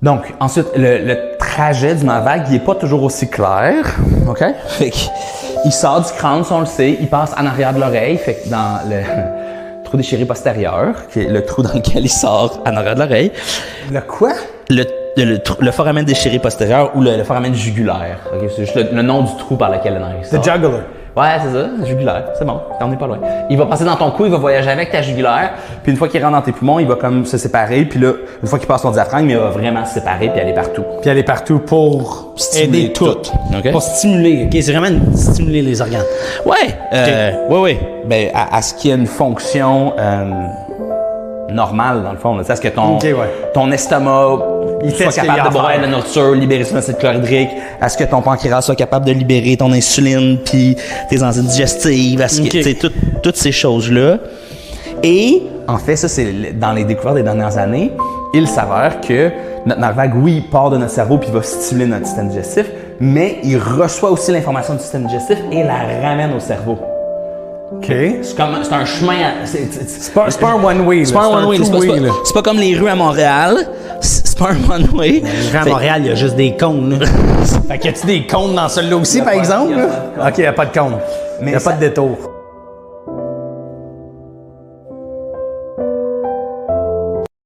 Donc, ensuite, le trajet du nerf vague, il est pas toujours aussi clair. OK? Fait qu'il sort du crâne, ça on le sait, il passe en arrière de l'oreille, fait que dans le trou déchiré postérieur, qui est le trou dans lequel il sort en arrière de l'oreille. Le quoi? Le foramen déchiré postérieur ou le foramen jugulaire. Okay? C'est juste le nom du trou par lequel le nerf sort. The jugular. Ouais, c'est ça, jugulaire, c'est bon, on n'est pas loin. Il va passer dans ton cou, il va voyager avec ta jugulaire, puis une fois qu'il rentre dans tes poumons, il va comme se séparer, puis là, une fois qu'il passe ton diaphragme, il va vraiment se séparer puis aller partout. Puis aller partout pour Stimuler aider tout. OK? Pour stimuler, OK? C'est vraiment stimuler les organes. Ouais, ouais. Ben, à ce qu'il y ait une fonction normale, dans le fond. À ce que ton estomac soit capable de broyer la nourriture, libérer son acide chlorhydrique, à ce que ton pancréas soit capable de libérer ton insuline puis tes enzymes digestives, à ce que, tu sais, toutes ces choses-là. Et, en fait, ça, c'est dans les découvertes des dernières années, il s'avère que notre nerf vague, oui, il part de notre cerveau puis il va stimuler notre système digestif, mais il reçoit aussi l'information du système digestif et la ramène au cerveau. OK. C'est un chemin. C'est pas un one-way. C'est pas un one-way. C'est pas comme les rues à Montréal. C'est pas un one-way. Les rues à Montréal, il y a juste des cônes. Fait que y a-tu des cônes dans celui-là aussi, par exemple? OK, il n'y a pas de cône. Il n'y a pas de détour.